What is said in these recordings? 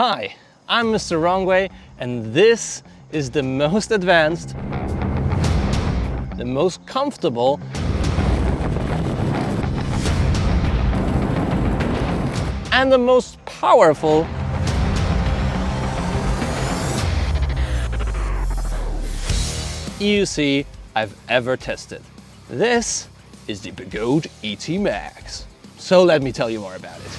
Hi, I'm Mr. Wrongway, and this is the most advanced, the most comfortable, and the most powerful EUC I've ever tested. This is the Begode ET Max. So let me tell you more about it.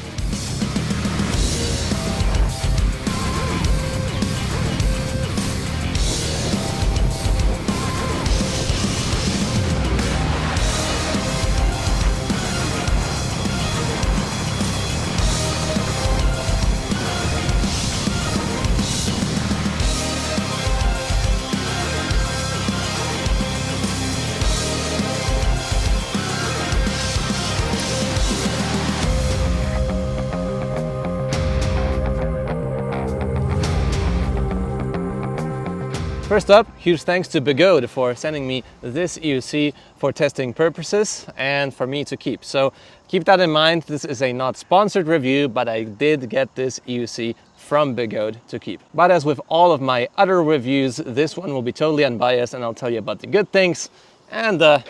First up, huge thanks to Begode for sending me this EUC for testing purposes and for me to keep. So keep that in mind. This is a not sponsored review, but I did get this EUC from Begode to keep. But as with all of my other reviews, this one will be totally unbiased, and I'll tell you about the good things and the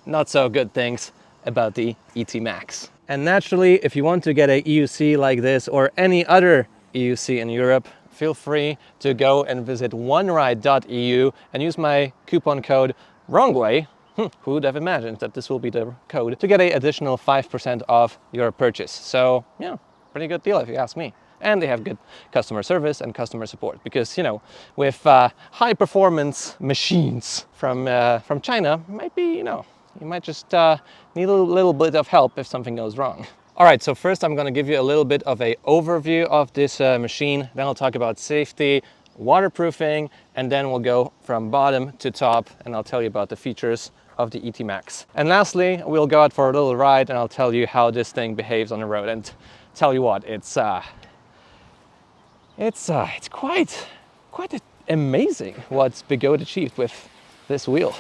not so good things about the ET Max. And naturally, if you want to get a EUC like this or any other EUC in Europe, feel free to go and visit oneride.eu and use my coupon code WRONGWAY. Who would have imagined that this will be the code to get an additional 5% off your purchase. So yeah, pretty good deal if you ask me. And they have good customer service and customer support because, you know, with high performance machines from China, might be, you know, you might just need a little bit of help if something goes wrong. All right, so first I'm gonna give you a little bit of an overview of this machine, then I'll talk about safety, waterproofing, and then we'll go from bottom to top and I'll tell you about the features of the ET Max. And lastly, we'll go out for a little ride and I'll tell you how this thing behaves on the road. And tell you what, it's quite amazing what Begode achieved with this wheel.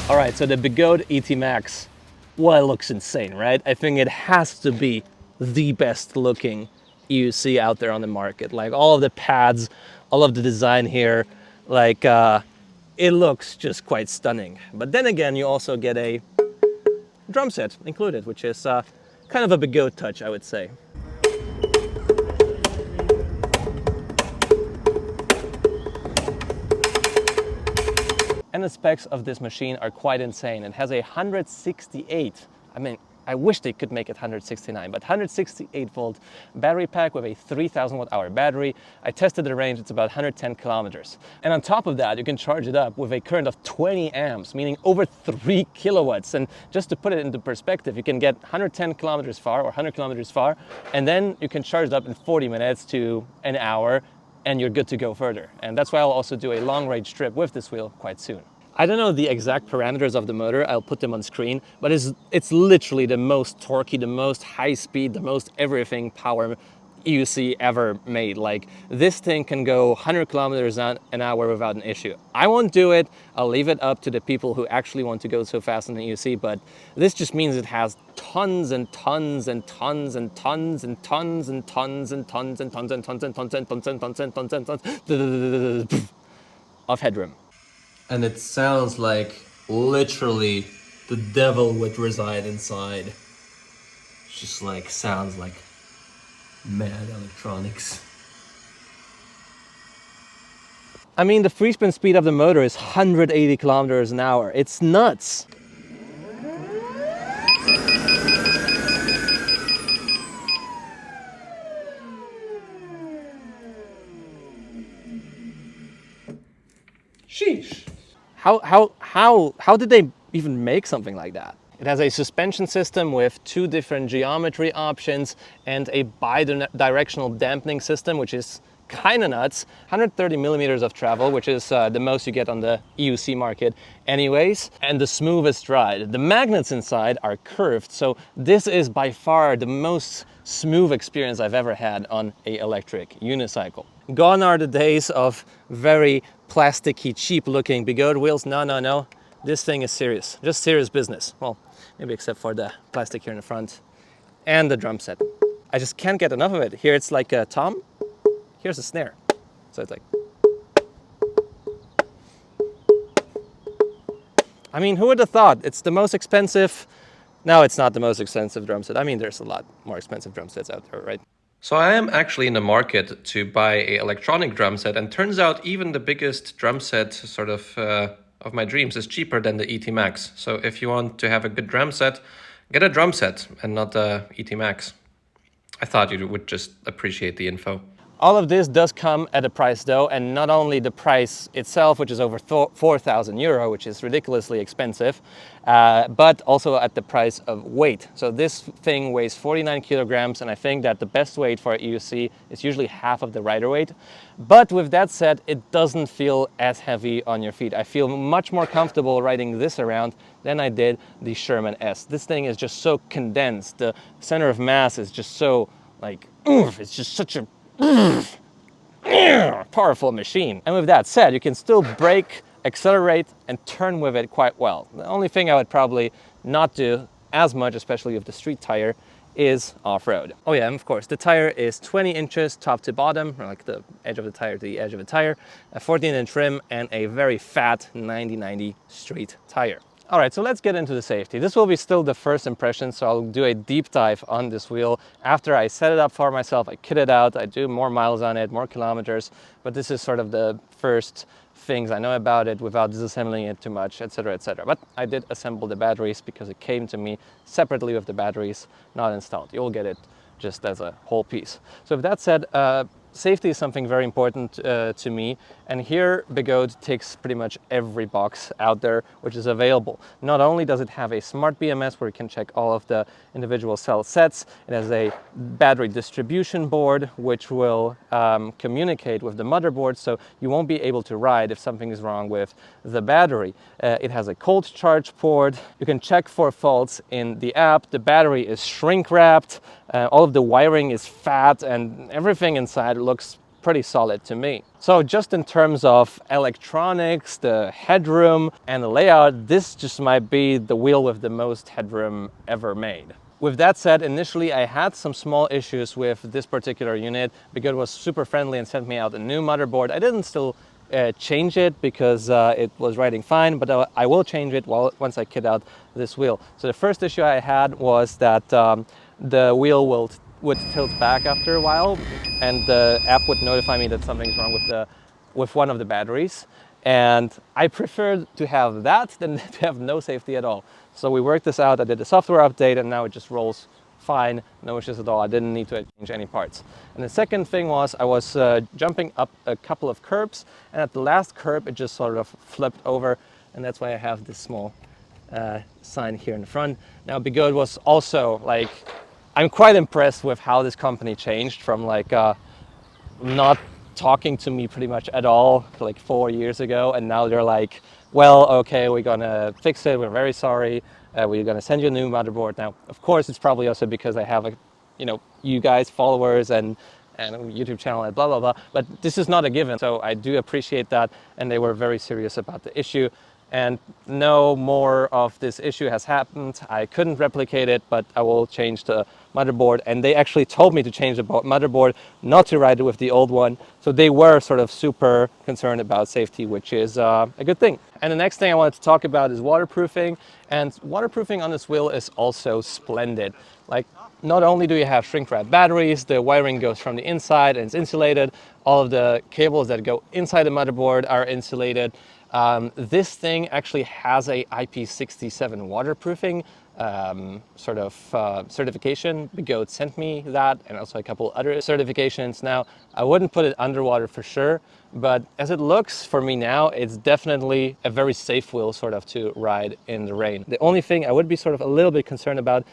All right, so the Begode ET Max, well, it looks insane, right? I think it has to be the best looking EUC out there on the market. Like all of the pads, all of the design here, like it looks just quite stunning. But then again, you also get a drum set included, which is kind of a Begode touch, I would say. And the specs of this machine are quite insane. It has a 168, I mean, I wish they could make it 169, but 168 volt battery pack with a 3000 watt hour battery. I tested the range, it's about 110 kilometers. And on top of that, you can charge it up with a current of 20 amps, meaning over 3 kilowatts. And just to put it into perspective, you can get 110 kilometers far or 100 kilometers far, and then you can charge it up in 40 minutes to an hour, and you're good to go further. And that's why I'll also do a long range trip with this wheel quite soon. I don't know the exact parameters of the motor, I'll put them on screen, but it's literally the most torquey, the most high speed, the most everything power EUC ever made. Like this thing can go 100 kilometers an hour without an issue. I won't do it, I'll leave it up to the people who actually want to go so fast in the EUC, but this just means it has tons and tons and tons and tons and tons and tons and tons and tons and tons and tons and tons and tons and tons and tons of headroom. And it sounds like literally the devil would reside inside. It's just like sounds like mad electronics. I mean, the free spin speed of the motor is 180 kilometers an hour. It's nuts. Sheesh. How did they even make something like that? It has a suspension system with 2 different geometry options and a bi-directional dampening system, which is kind of nuts. 130 millimeters of travel, which is the most you get on the EUC market anyways, and the smoothest ride. The magnets inside are curved, so this is by far the most smooth experience I've ever had on a electric unicycle. Gone are the days of very plasticky, cheap looking Begode wheels. No, no, no. This thing is serious, just serious business. Well, maybe except for the plastic here in the front and the drum set. I just can't get enough of it. Here it's like a tom, here's a snare. So it's like, I mean, who would have thought? It's the most expensive. No, it's not the most expensive drum set. I mean, there's a lot more expensive drum sets out there, right? So I am actually in the market to buy an electronic drum set, and turns out even the biggest drum set sort of my dreams is cheaper than the ET Max. So if you want to have a good drum set, get a drum set and not the ET Max. I thought you would just appreciate the info. All of this does come at a price though, and not only the price itself, which is over 4,000 euro, which is ridiculously expensive, but also at the price of weight. So this thing weighs 49 kilograms, and I think that the best weight for EUC is usually half of the rider weight. But with that said, it doesn't feel as heavy on your feet. I feel much more comfortable riding this around than I did the Sherman S. This thing is just so condensed. The center of mass is just so like, oof, it's just such a powerful machine. And with that said, you can still brake, accelerate, and turn with it quite well. The only thing I would probably not do as much, especially with the street tire, is off-road. Oh yeah, and of course, the tire is 20 inches top to bottom, or like the edge of the tire to the edge of the tire, a 14-inch rim, and a very fat 90/90 street tire. All right, so let's get into the safety. This will be still the first impression, so I'll do a deep dive on this wheel after I set it up for myself, I kit it out, I do more miles on it, more kilometers, but this is sort of the first things I know about it without disassembling it too much, etc., etc. But I did assemble the batteries because it came to me separately with the batteries, not installed. You'll get it just as a whole piece. So with that said, safety is something very important to me, and here Begode ticks pretty much every box out there which is available. Not only does it have a smart BMS where you can check all of the individual cell sets, it has a battery distribution board which will communicate with the motherboard, so you won't be able to ride if something is wrong with the battery. It has a cold charge port. You can check for faults in the app. The battery is shrink wrapped. All of the wiring is fat, and everything inside looks pretty solid to me. So just in terms of electronics, the headroom, and the layout, this just might be the wheel with the most headroom ever made. With that said, initially I had some small issues with this particular unit because it was super friendly and sent me out a new motherboard. I didn't still change it because it was riding fine, but I will change it once I kit out this wheel. So the first issue I had was that the wheel would tilt back after a while, and the app would notify me that something's wrong with one of the batteries. And I preferred to have that than to have no safety at all. So we worked this out. I did a software update, and now it just rolls fine, no issues at all. I didn't need to change any parts. And the second thing was I was jumping up a couple of curbs, and at the last curb it just sort of flipped over, and that's why I have this small sign here in the front. Now Begode was also like, I'm quite impressed with how this company changed from like not talking to me pretty much at all like 4 years ago, and now they're like, well, okay, we're gonna fix it, we're very sorry, we're gonna send you a new motherboard. Now of course it's probably also because I have you guys followers and a YouTube channel and blah blah blah, but this is not a given, so I do appreciate that, and they were very serious about the issue. And no more of this issue has happened. I couldn't replicate it, but I will change the motherboard. And they actually told me to change the motherboard, not to ride it with the old one. So they were sort of super concerned about safety, which is a good thing. And the next thing I wanted to talk about is waterproofing. And waterproofing on this wheel is also splendid. Like, not only do you have shrink-wrap batteries, the wiring goes from the inside and it's insulated. All of the cables that go inside the motherboard are insulated. This thing actually has a IP67 waterproofing certification. Begode sent me that, and also a couple other certifications. Now, I wouldn't put it underwater for sure, but as it looks for me now, it's definitely a very safe wheel sort of to ride in the rain. The only thing I would be sort of a little bit concerned about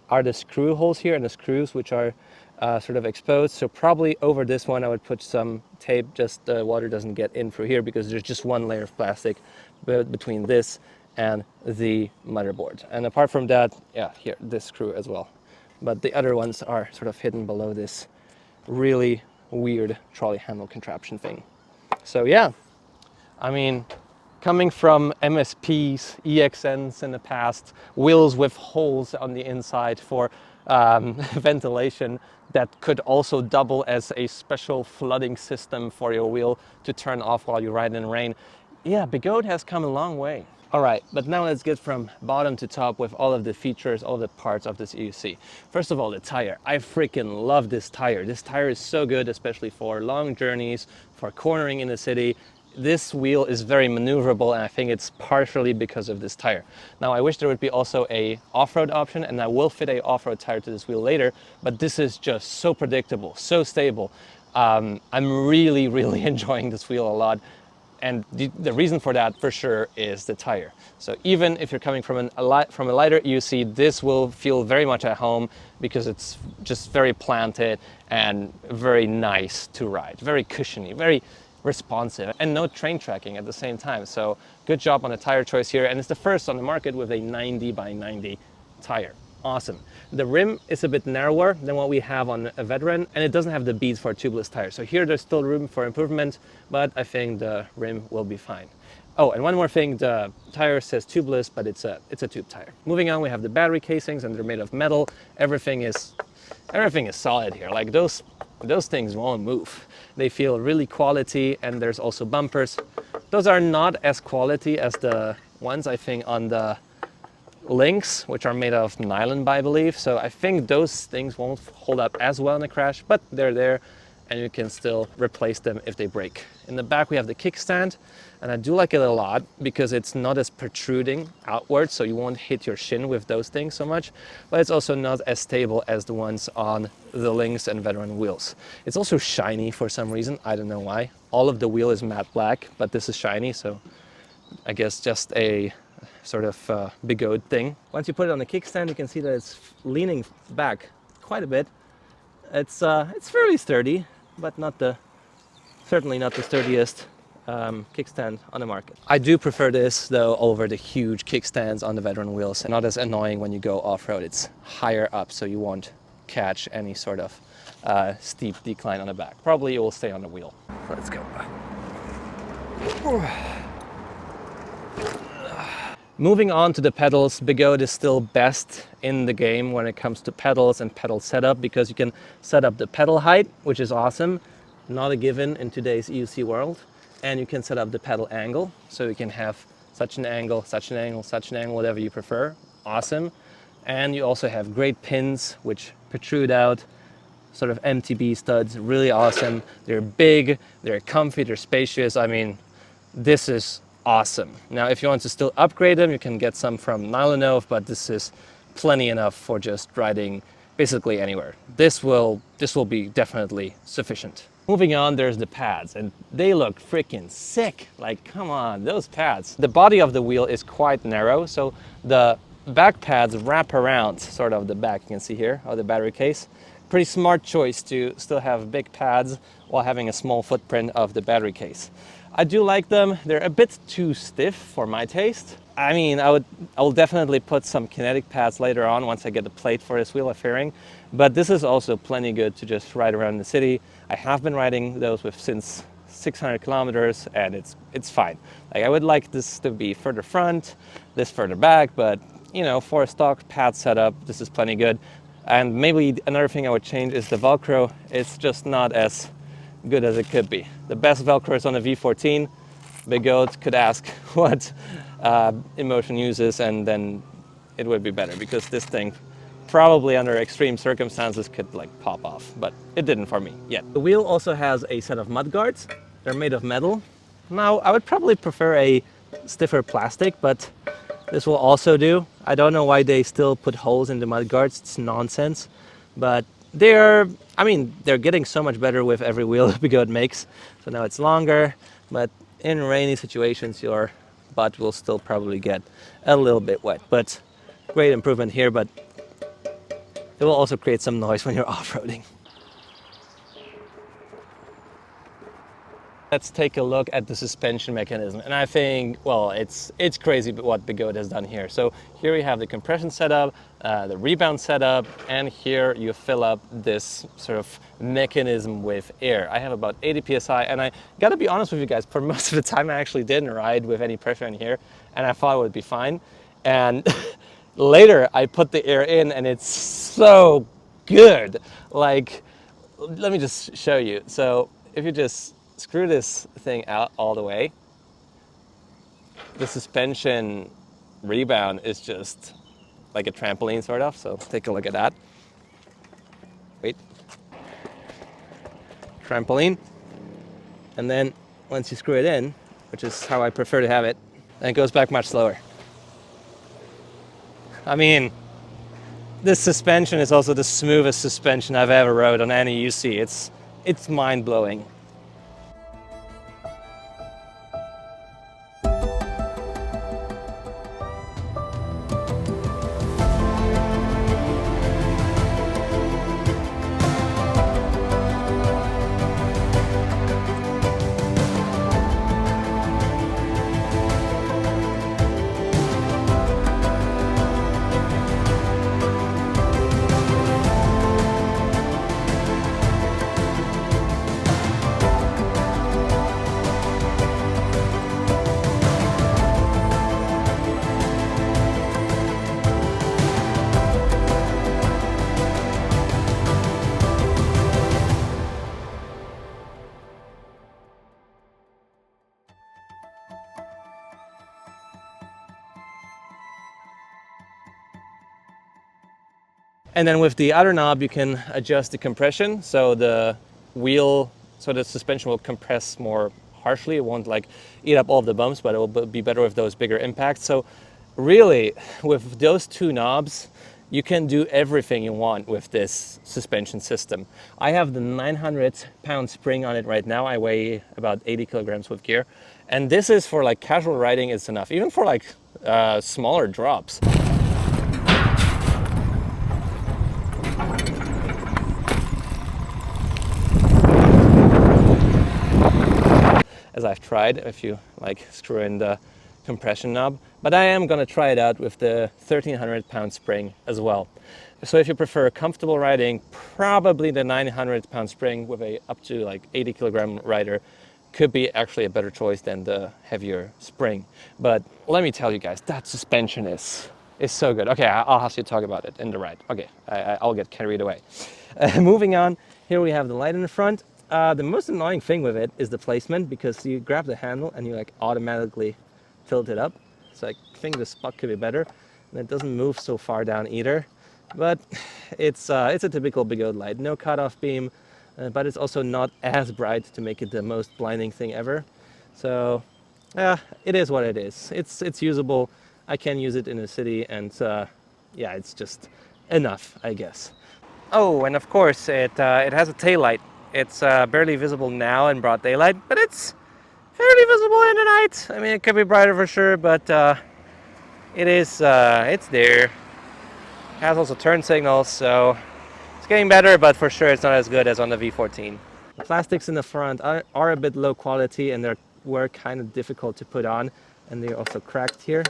are the screw holes here and the screws, which are sort of exposed. So probably over this one I would put some tape, just the water doesn't get in through here because there's just one layer of plastic between this and the motherboard. And apart from that, yeah, here, this screw as well. But the other ones are sort of hidden below this really weird trolley handle contraption thing. So yeah, I mean, coming from MSPs, EXNs in the past, wheels with holes on the inside for ventilation that could also double as a special flooding system for your wheel to turn off while you ride in rain. Yeah, Begode has come a long way. All right, but now let's get from bottom to top with all of the features, all the parts of this EUC. First of all, the tire. I freaking love this tire. This tire is so good, especially for long journeys, for cornering in the city. This wheel is very maneuverable, and I think it's partially because of this tire. Now, I wish there would be also a off-road option, and I will fit a off-road tire to this wheel later, but this is just so predictable, so stable. I'm really, really enjoying this wheel a lot. And the reason for that, for sure, is the tire. So even if you're coming from a lighter EUC, this will feel very much at home because it's just very planted and very nice to ride, very cushiony, very responsive, and no train tracking at the same time. So good job on the tire choice here. And it's the first on the market with a 90 by 90 tire. Awesome. The rim is a bit narrower than what we have on a Veteran, and it doesn't have the beads for a tubeless tire. So here there's still room for improvement, but I think the rim will be fine. Oh, and one more thing, the tire says tubeless, but it's a tube tire. Moving on, we have the battery casings, and they're made of metal. Everything is solid here. Like those things won't move. They feel really quality, and there's also bumpers. Those are not as quality as the ones I think on the links, which are made of nylon, I believe. So I think those things won't hold up as well in a crash, but they're there and you can still replace them if they break. In the back we have the kickstand, and I do like it a lot because it's not as protruding outwards, so you won't hit your shin with those things so much, but it's also not as stable as the ones on the Lynx and Veteran wheels. It's also shiny for some reason, I don't know why. All of the wheel is matte black, but this is shiny, so I guess just a sort of Begode thing. Once you put it on the kickstand, you can see that it's leaning back quite a bit. It's fairly sturdy, but certainly not the sturdiest kickstand on the market. I do prefer this though over the huge kickstands on the Veteran wheels. Not as annoying when you go off-road. It's higher up, so you won't catch any sort of steep decline on the back. Probably it will stay on the wheel. Let's go. Moving on to the pedals, Begode is still best in the game when it comes to pedals and pedal setup, because you can set up the pedal height, which is awesome, not a given in today's EUC world, and you can set up the pedal angle, so you can have such an angle, such an angle, such an angle, whatever you prefer. Awesome. And you also have great pins which protrude out, sort of MTB studs, really awesome. They're big, they're comfy, they're spacious. I mean, this is awesome. Now, if you want to still upgrade them, you can get some from Nylonov, but this is plenty enough for just riding basically anywhere. This will be definitely sufficient. Moving on, there's the pads, and they look freaking sick. Like, come on, those pads. The body of the wheel is quite narrow, so the back pads wrap around sort of the back, you can see here, of the battery case. Pretty smart choice to still have big pads while having a small footprint of the battery case. I do like them. They're a bit too stiff for my taste. I mean, I will definitely put some kinetic pads later on once I get the plate for this wheel of fairing, but this is also plenty good to just ride around the city. I have been riding those since 600 kilometers, and it's fine. Like, I would like this to be further front, this further back, but you know, for a stock pad setup, this is plenty good. And maybe another thing I would change is the Velcro. It's just not as good as it could be. The best Velcro is on a V14. Begode could ask what Emotion uses, and then it would be better, because this thing probably under extreme circumstances could like pop off, but it didn't for me yet. The wheel also has a set of mud guards. They're made of metal. Now, I would probably prefer a stiffer plastic, but this will also do. I don't know why they still put holes in the mud guards. It's nonsense, but they're getting so much better with every wheel Begode makes. So now it's longer, but in rainy situations, your butt will still probably get a little bit wet. But great improvement here, but it will also create some noise when you're off-roading. Let's take a look at the suspension mechanism. And I think, well, it's crazy what Begode has done here. So here we have the compression setup, the rebound setup, and here you fill up this sort of mechanism with air. I have about 80 psi, and I gotta be honest with you guys, for most of the time I actually didn't ride with any pressure in here, and I thought it would be fine. And later I put the air in, and it's so good. Like, let me just show you. So if you just screw this thing out all the way, the suspension rebound is just like a trampoline sort of. So take a look at that. Wait. Trampoline. And then once you screw it in, which is how I prefer to have it, then it goes back much slower. I mean, this suspension is also the smoothest suspension I've ever rode on any UC. It's mind-blowing. And then with the other knob, you can adjust the compression. So the suspension will compress more harshly. It won't like eat up all of the bumps, but it will be better with those bigger impacts. So really, with those two knobs, you can do everything you want with this suspension system. I have the 900-pound spring on it right now. I weigh about 80 kilograms with gear. And this is for like casual riding, it's enough. Even for like smaller drops. As I've tried, if you like screw in the compression knob, but I am gonna try it out with the 1300-pound spring as well. So if you prefer comfortable riding, probably the 900-pound spring with a up to like 80 kilogram rider could be actually a better choice than the heavier spring. But let me tell you guys, that suspension is so good. Okay, I'll have to talk about it in the ride. Okay, I'll get carried away. Moving on, here we have the light in the front. The most annoying thing with it is the placement, because you grab the handle and you like automatically tilt it up. So I think the spot could be better, and it doesn't move so far down either. But it's a typical Begode light, no cutoff beam, but it's also not as bright to make it the most blinding thing ever. So it is what it is. It's usable. I can use it in the city, and yeah, it's just enough, I guess. Oh, and of course it has a tail light. It's barely visible now in broad daylight, but it's fairly visible in the night. I mean, it could be brighter for sure, but it's there. It has also turn signals, so it's getting better, but for sure it's not as good as on the V14. The plastics in the front are a bit low quality, and they were kind of difficult to put on, and they're also cracked here.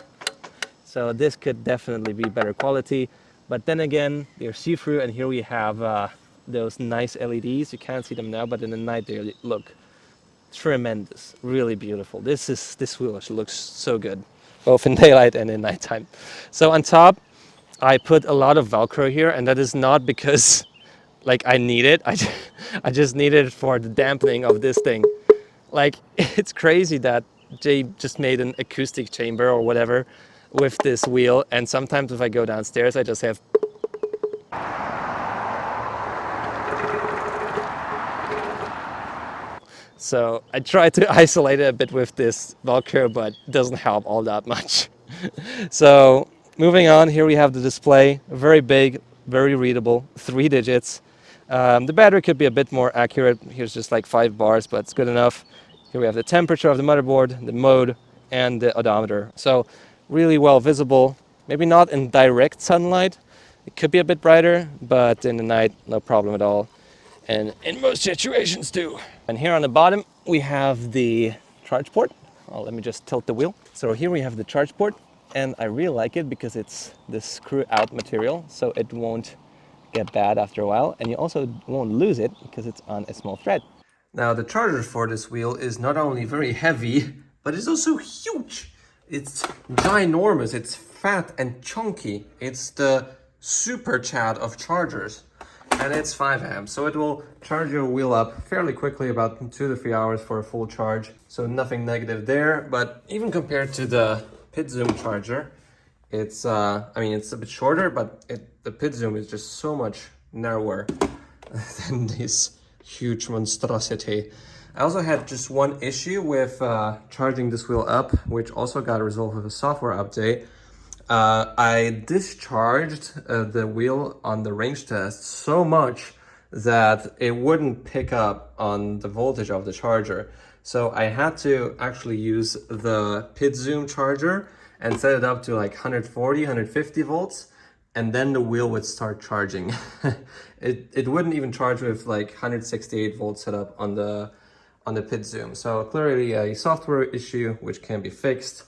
So this could definitely be better quality, but then again, they're see-through, and here we have those nice LEDs. You can't see them now, but in the night they look tremendous, really beautiful. This wheel looks so good, both in daylight and in nighttime. So on top, I put a lot of Velcro here, and that is not because like I need it. I just need it for the dampening of this thing. Like, it's crazy that Jay just made an acoustic chamber or whatever with this wheel, and sometimes if I go downstairs, I just have so I try to isolate it a bit with this Velcro, but it doesn't help all that much. So moving on, here we have the display, very big, very readable, 3 digits. The battery could be a bit more accurate. Here's just like 5 bars, but it's good enough. Here we have the temperature of the motherboard, the mode, and the odometer. So really well visible, maybe not in direct sunlight. It could be a bit brighter, but in the night, no problem at all. And in most situations too. And here on the bottom, we have the charge port. Oh, let me just tilt the wheel. So here we have the charge port, and I really like it because it's this screw out material, so it won't get bad after a while, and you also won't lose it because it's on a small thread. Now the charger for this wheel is not only very heavy, but it's also huge. It's ginormous, it's fat and chunky. It's the super chat of chargers. And it's 5 amps, so it will charge your wheel up fairly quickly, about 2 to 3 hours for a full charge. So nothing negative there, but even compared to the pit zoom charger, it's I mean, it's a bit shorter, but the pit zoom is just so much narrower than this huge monstrosity. I also had just one issue with charging this wheel up, which also got resolved with a software update. I discharged the wheel on the range test so much that it wouldn't pick up on the voltage of the charger. So I had to actually use the pit zoom charger and set it up to like 140, 150 volts, and then the wheel would start charging. It wouldn't even charge with like 168 volts set up on the pit zoom. So clearly a software issue which can be fixed.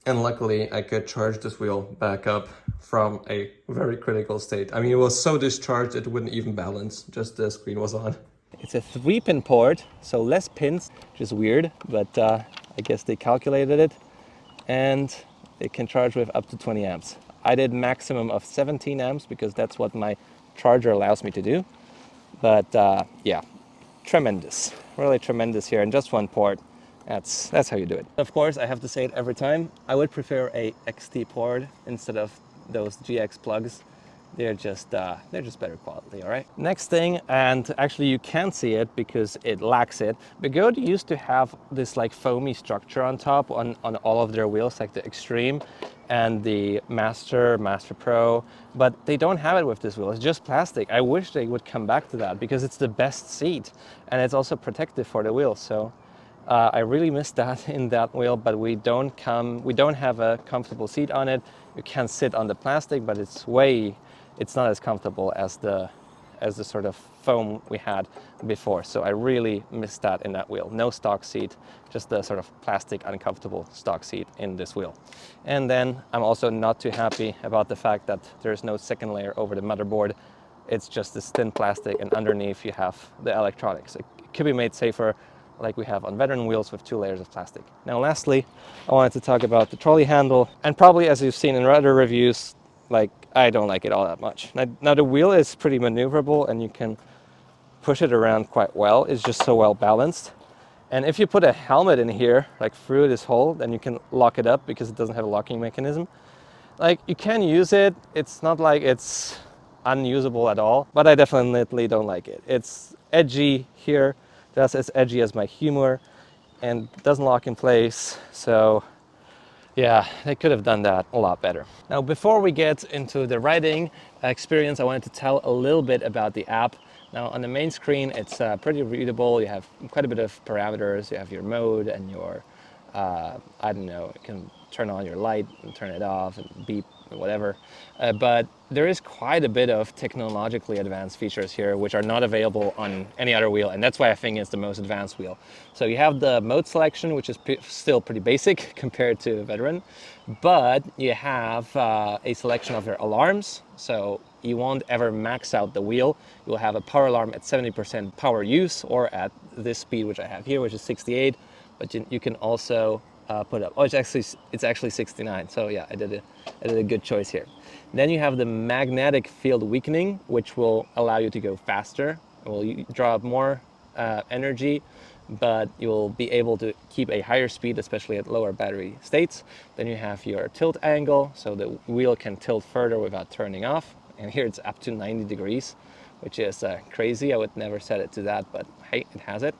And luckily, I could charge this wheel back up from a very critical state. I mean, it was so discharged, it wouldn't even balance, just the screen was on. It's a 3-pin port, so less pins, which is weird, but I guess they calculated it. And it can charge with up to 20 amps. I did maximum of 17 amps because that's what my charger allows me to do. But yeah, tremendous, really tremendous here, and just one port. That's how you do it. Of course, I have to say it every time. I would prefer a XT port instead of those GX plugs. They're just better quality, all right? Next thing, and actually you can't see it because it lacks it. Begode used to have this like foamy structure on top on all of their wheels, like the Extreme and the Master Pro, but they don't have it with this wheel. It's just plastic. I wish they would come back to that because it's the best seat and it's also protective for the wheel. So I really miss that in that wheel, but we don't have a comfortable seat on it. You can sit on the plastic, but it's not as comfortable as the sort of foam we had before. So I really miss that in that wheel. No stock seat, just the sort of plastic, uncomfortable stock seat in this wheel. And then I'm also not too happy about the fact that there's no second layer over the motherboard. It's just this thin plastic, and underneath you have the electronics. It could be made safer, like we have on veteran wheels with 2 layers of plastic. Now lastly, I wanted to talk about the trolley handle, and probably as you've seen in other reviews, like I don't like it all that much. Now the wheel is pretty maneuverable and you can push it around quite well. It's just so well balanced. And if you put a helmet in here, like through this hole, then you can lock it up because it doesn't have a locking mechanism. Like you can use it, it's not like it's unusable at all, but I definitely don't like it. It's edgy here, that's as edgy as my humor, and doesn't lock in place. So yeah, they could have done that a lot better. Now, before we get into the riding experience, I wanted to tell a little bit about the app. Now, on the main screen, it's pretty readable. You have quite a bit of parameters. You have your mode and your, I don't know, you can turn on your light and turn it off and beep and whatever. But there is quite a bit of technologically advanced features here, which are not available on any other wheel. And that's why I think it's the most advanced wheel. So you have the mode selection, which is still pretty basic compared to Veteran, but you have a selection of your alarms. So you won't ever max out the wheel. You'll have a power alarm at 70% power use, or at this speed, which I have here, which is 68. But you can also put up. Oh, it's actually 69. So yeah, I did a good choice here. Then you have the magnetic field weakening, which will allow you to go faster. It will draw up more energy, but you'll be able to keep a higher speed, especially at lower battery states. Then you have your tilt angle, so the wheel can tilt further without turning off. And here it's up to 90 degrees, which is crazy. I would never set it to that, but hey, it has it.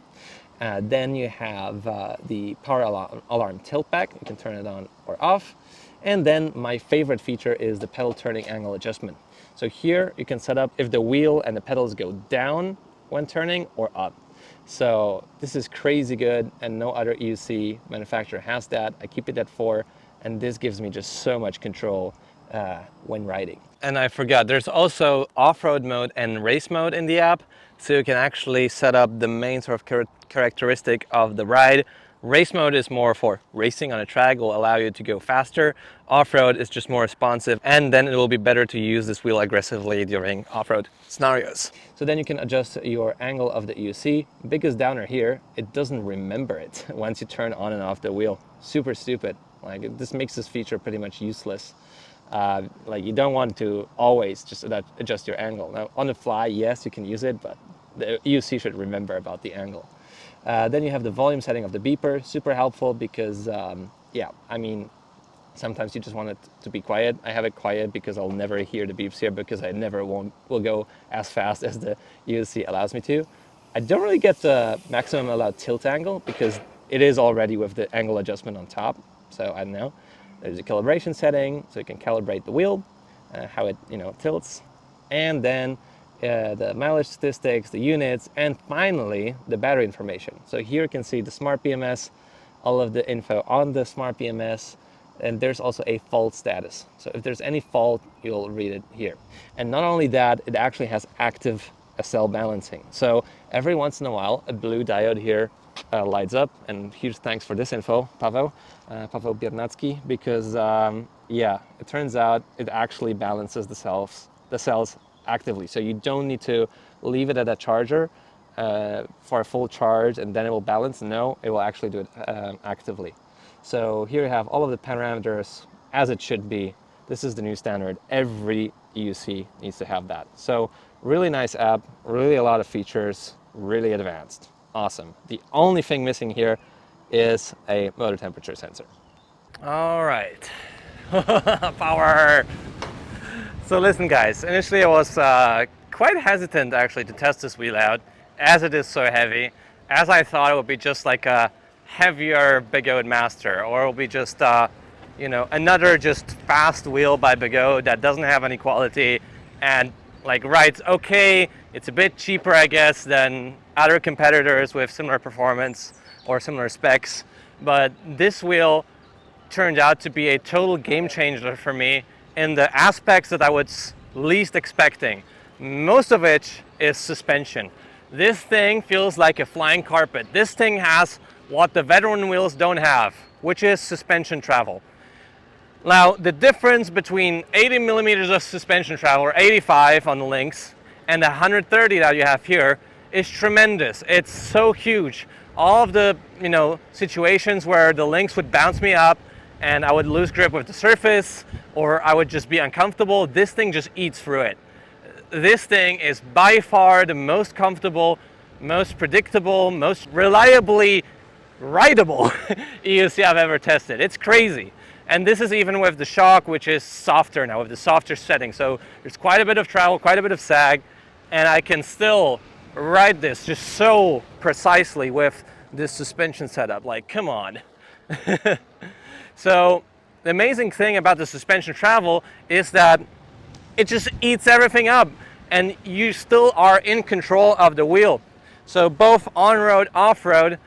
Then you have the power alarm tilt back. You can turn it on or off. And then my favorite feature is the pedal turning angle adjustment. So here you can set up if the wheel and the pedals go down when turning or up. So this is crazy good, and no other EUC manufacturer has that. I keep it at 4, and this gives me just so much control when riding. And I forgot, there's also off-road mode and race mode in the app, so you can actually set up the main sort of characteristic of the ride. Race mode is more for racing on a track, will allow you to go faster. Off-road is just more responsive, and then it will be better to use this wheel aggressively during off-road scenarios. So then you can adjust your angle of the EUC. Biggest downer here, it doesn't remember it once you turn on and off the wheel. Super stupid. Like, this makes this feature pretty much useless. Like, you don't want to always just adjust your angle. Now, on the fly, yes, you can use it, but the EUC should remember about the angle. Then you have the volume setting of the beeper, super helpful because, yeah, I mean, sometimes you just want it to be quiet. I have it quiet because I'll never hear the beeps here because I never will go as fast as the EUC allows me to. I don't really get the maximum allowed tilt angle because it is already with the angle adjustment on top. So I don't know. There's a calibration setting, so you can calibrate the wheel, how it tilts, and then the mileage statistics, the units, and finally the battery information. So here you can see the smart BMS, all of the info on the smart BMS, and there's also a fault status. So if there's any fault, you'll read it here. And not only that, it actually has active SL balancing. So every once in a while, a blue diode here lights up, and huge thanks for this info, Paweł Biernacki, because yeah, it turns out it actually balances the cells actively. So you don't need to leave it at a charger for a full charge and then it will balance. No, it will actually do it actively. So here you have all of the parameters as it should be. This is the new standard. Every EUC needs to have that. So really nice app, really a lot of features, really advanced. Awesome. The only thing missing here is a motor temperature sensor. All right, power. So listen guys, initially I was quite hesitant actually to test this wheel out as it is so heavy, as I thought it would be just like a heavier Begode Master, or it will be just another just fast wheel by Begode that doesn't have any quality and like rides okay. It's a bit cheaper I guess than other competitors with similar performance or similar specs, but this wheel turned out to be a total game changer for me in the aspects that I was least expecting. Most of it is suspension. This thing feels like a flying carpet. This thing has what the veteran wheels don't have, which is suspension travel. Now, the difference between 80 millimeters of suspension travel, or 85 on the links, and the 130 that you have here is tremendous. It's so huge. All of the situations where the links would bounce me up and I would lose grip with the surface, or I would just be uncomfortable, this thing just eats through it. This thing is by far the most comfortable, most predictable, most reliably rideable EUC I've ever tested. It's crazy. And this is even with the shock, which is softer now, with the softer setting. So there's quite a bit of travel, quite a bit of sag, and I can still ride this just so precisely with this suspension setup. Like, come on. So the amazing thing about the suspension travel is that it just eats everything up and you still are in control of the wheel. So both on-road, off-road,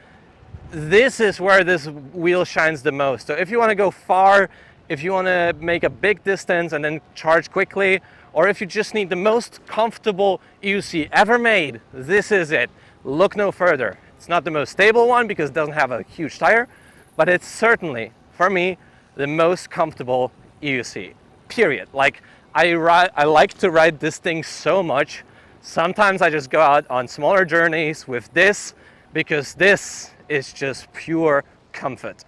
this is where this wheel shines the most. So if you want to go far, if you want to make a big distance and then charge quickly, or if you just need the most comfortable EUC ever made, this is it. Look no further. It's not the most stable one because it doesn't have a huge tire, but it's certainly, for me, the most comfortable EUC, period. Like, I like to ride this thing so much. Sometimes I just go out on smaller journeys with this because this is just pure comfort.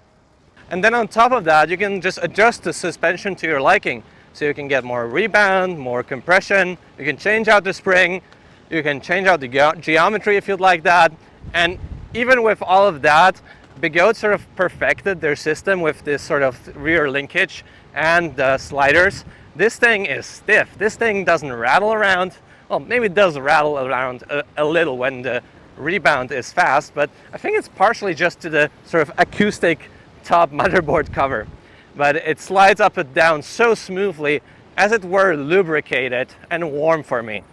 And then on top of that, you can just adjust the suspension to your liking. So you can get more rebound, more compression, you can change out the spring, you can change out the geometry if you'd like that. And even with all of that, Begode sort of perfected their system with this sort of rear linkage and the sliders. This thing is stiff. This thing doesn't rattle around. Well, maybe it does rattle around a little when the rebound is fast, but I think it's partially just to the sort of acoustic top motherboard cover. But it slides up and down so smoothly, as it were lubricated and warm for me.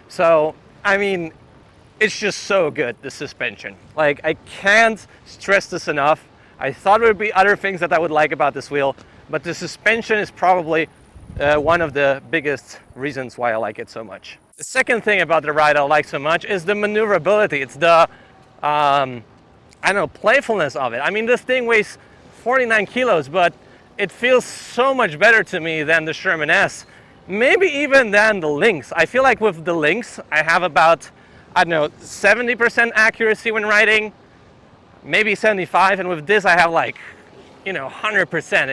So, I mean, it's just so good, the suspension. Like, I can't stress this enough. I thought there would be other things that I would like about this wheel, but the suspension is probably one of the biggest reasons why I like it so much. The second thing about the ride I like so much is the maneuverability. It's the, I don't know, playfulness of it. I mean, this thing weighs 49 kilos, but it feels so much better to me than the Sherman S. Maybe even than the Lynx. I feel like with the Lynx, I have about, I don't know, 70% accuracy when riding, maybe 75, and with this I have like, you know, 100%.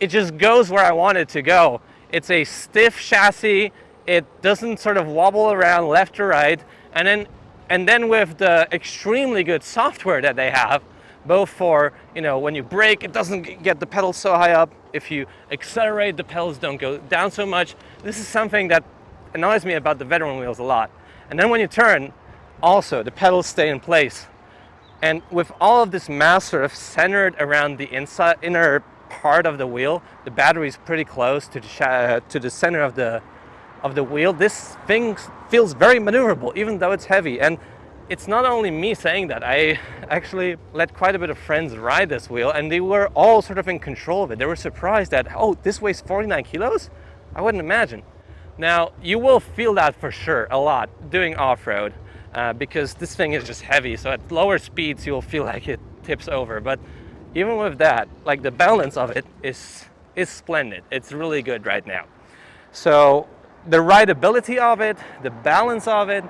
It just goes where I want it to go. It's a stiff chassis. It doesn't sort of wobble around left or right. And then with the extremely good software that they have, both for, you know, when you brake, it doesn't get the pedals so high up. If you accelerate, the pedals don't go down so much. This is something that annoys me about the veteran wheels a lot. And then when you turn, also, the pedals stay in place. And with all of this mass sort of centered around the inner part of the wheel, the battery is pretty close to the center of the wheel. This thing feels very maneuverable, even though it's heavy. And it's not only me saying that. I actually let quite a bit of friends ride this wheel, and they were all sort of in control of it. They were surprised that, oh, this weighs 49 kilos? I wouldn't imagine. Now, you will feel that for sure a lot doing off-road, because this thing is just heavy. So at lower speeds, you'll feel like it tips over. But even with that, like, the balance of it is splendid. It's really good right now. So the rideability of it, the balance of it,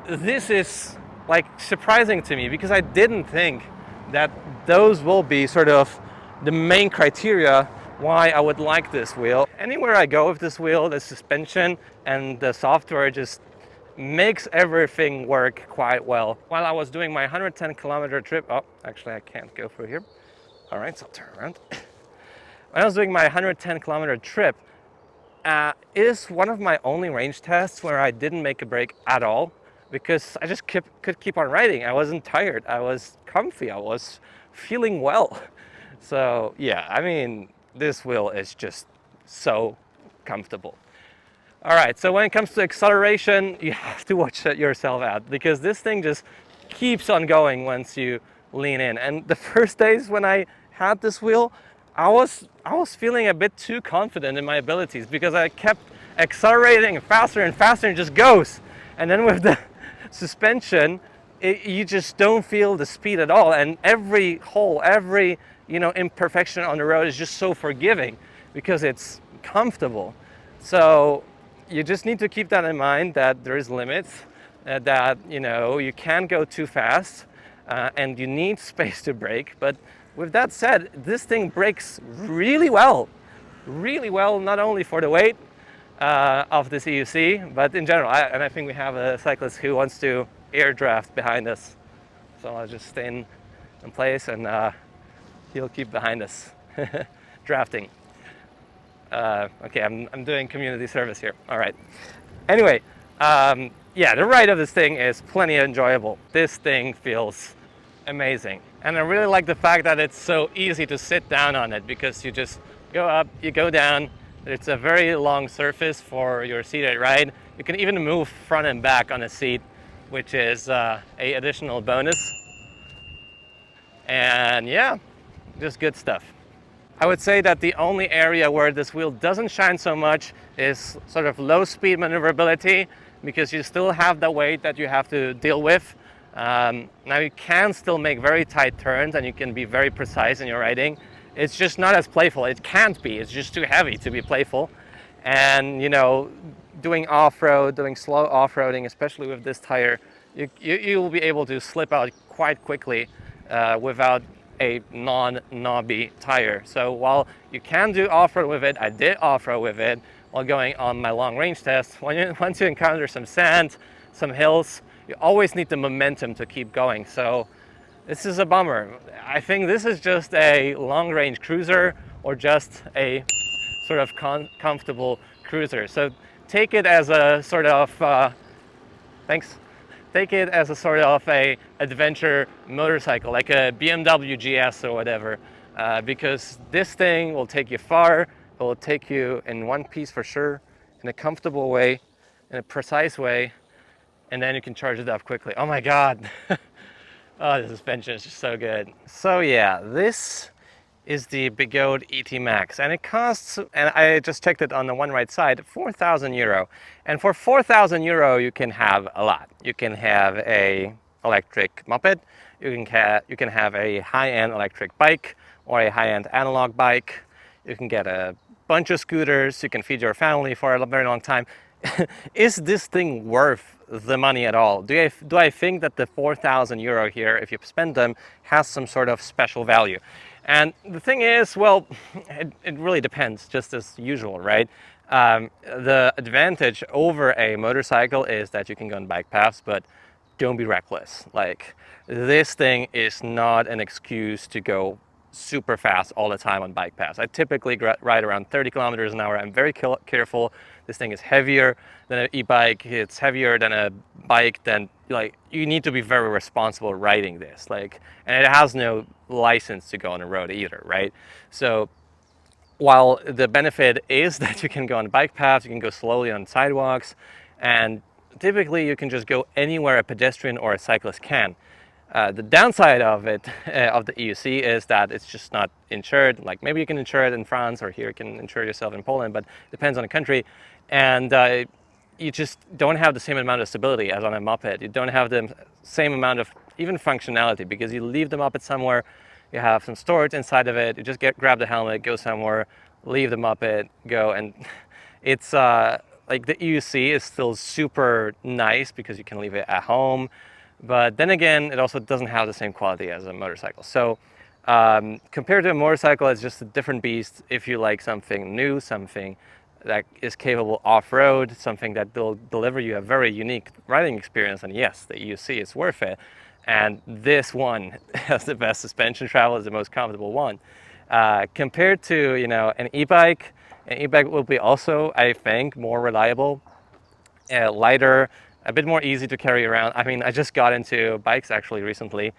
this is like surprising to me, because I didn't think that those will be sort of the main criteria why I would like this wheel. Anywhere I go with this wheel, the suspension and the software just makes everything work quite well. While I was doing my 110 kilometer trip, oh, actually I can't go through here. All right, so I'll turn around. When I was doing my 110 kilometer trip, it is one of my only range tests where I didn't make a break at all, because I just could keep on riding. I wasn't tired. I was comfy. I was feeling well. So yeah, I mean, this wheel is just so comfortable. All right, so when it comes to acceleration, you have to watch yourself out, because this thing just keeps on going once you lean in. And the first days when I had this wheel, I was feeling a bit too confident in my abilities, because I kept accelerating faster and faster, and it just goes. And then with the suspension, you just don't feel the speed at all. And every hole, every, you know, imperfection on the road is just so forgiving, because it's comfortable. So you just need to keep that in mind, that there is limits, that, you know, you can't go too fast, and you need space to brake. But with that said, this thing brakes really well, not only for the weight of this EUC, but in general. And I think we have a cyclist who wants to air draft behind us. So I'll just stay in place, and he'll keep behind us, drafting. Okay, I'm doing community service here. All right. Anyway, yeah, the ride of this thing is plenty enjoyable. This thing feels amazing. And I really like the fact that it's so easy to sit down on it, because you just go up, you go down. It's a very long surface for your seated ride. You can even move front and back on a seat, which is a additional bonus. And yeah, just good stuff. I would say that the only area where this wheel doesn't shine so much is sort of low speed maneuverability, because you still have the weight that you have to deal with. Now you can still make very tight turns, and you can be very precise in your riding. It's just not as playful. It can't be. It's just too heavy to be playful. And, you know, doing off-road, doing slow off-roading, especially with this tire, you will be able to slip out quite quickly without a non-knobby tire. So while you can do off-road with it, I did off-road with it while going on my long range test. Once you encounter some sand, some hills, you always need the momentum to keep going. So this is a bummer. I think this is just a long range cruiser, or just a sort of comfortable cruiser. So take it as a sort of, thanks. Take it as a sort of a adventure motorcycle, like a BMW GS or whatever, because this thing will take you far. It will take you in one piece for sure, in a comfortable way, in a precise way, and then you can charge it up quickly. Oh my God. Oh, the suspension is just so good. So yeah, this is the Begode ET Max, and it costs, and I just checked it on the one right side, 4,000 euro. And for 4,000 euro, you can have a lot. You can have a electric moped, you can have a high-end electric bike or a high-end analog bike. You can get a bunch of scooters. You can feed your family for a very long time. Is this thing worth the money at all? Do I think that the 4,000 euro here, if you spend them, has some sort of special value? And the thing is, well, it really depends, just as usual, right? The advantage over a motorcycle is that you can go on bike paths, but don't be reckless. Like, this thing is not an excuse to go super fast all the time on bike paths. I typically ride around 30 kilometers an hour. I'm very careful. This thing is heavier than an e-bike. It's heavier than a bike. Then, like, you need to be very responsible riding this. Like, and it has no license to go on the road either, right? So while the benefit is that you can go on bike paths, you can go slowly on sidewalks, and typically you can just go anywhere a pedestrian or a cyclist can. The downside of it, of the EUC, is that it's just not insured. Like, maybe you can insure it in France, or here you can insure yourself in Poland, but it depends on the country. And you just don't have the same amount of stability as on a moped. You don't have the same amount of even functionality, because you leave the moped somewhere, you have some storage inside of it, you just grab the helmet, go somewhere, leave the moped, go, and it's like, the EUC is still super nice because you can leave it at home. But then again, it also doesn't have the same quality as a motorcycle. So compared to a motorcycle, it's just a different beast. If you like something new, something that is capable off-road, something that will deliver you a very unique riding experience, and yes, the EUC is worth it. And this one has the best suspension travel, is the most comfortable one. Compared to, you know, an e-bike will be also, I think, more reliable, lighter, a bit more easy to carry around. I mean, I just got into bikes actually recently,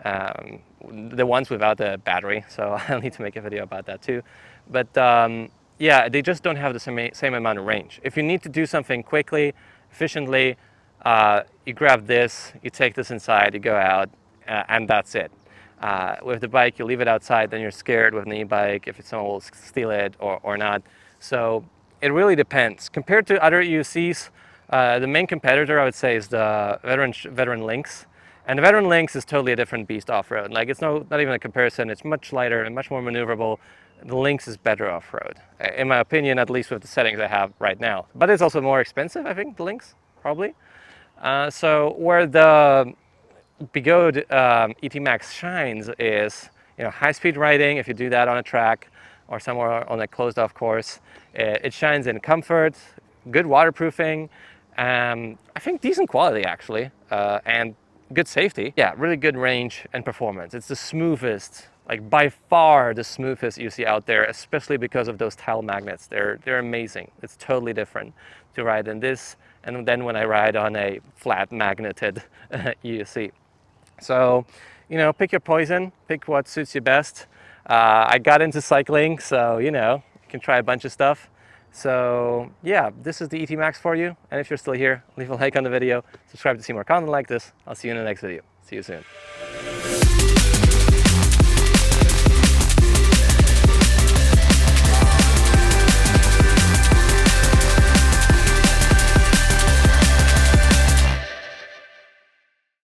the ones without the battery, so I'll need to make a video about that too. But yeah, they just don't have the same amount of range. If you need to do something quickly, efficiently, you grab this, you take this inside, you go out, and that's it. With the bike, you leave it outside, then you're scared with an e-bike if someone will steal it or not. So it really depends. Compared to other EUCs, the main competitor, I would say, is the Veteran Lynx. And the Veteran Lynx is totally a different beast off-road. Like, it's not even a comparison. It's much lighter and much more maneuverable. The Lynx is better off-road, in my opinion, at least with the settings I have right now. But it's also more expensive, I think, the Lynx, probably. So where the Begode ET Max shines is, you know, high-speed riding. If you do that on a track or somewhere on a closed-off course, it shines in comfort, good waterproofing, I think decent quality actually, and good safety. Yeah, really good range and performance. It's the smoothest, like by far the smoothest you see out there, especially because of those towel magnets. They're amazing. It's totally different to ride in this and then when I ride on a flat magneted EUC. So, you know, pick your poison, pick what suits you best. I got into cycling, so, you know, you can try a bunch of stuff. So yeah, this is the ET Max for you. And if you're still here, leave a like on the video, subscribe to see more content like this. I'll see you in the next video. See you soon.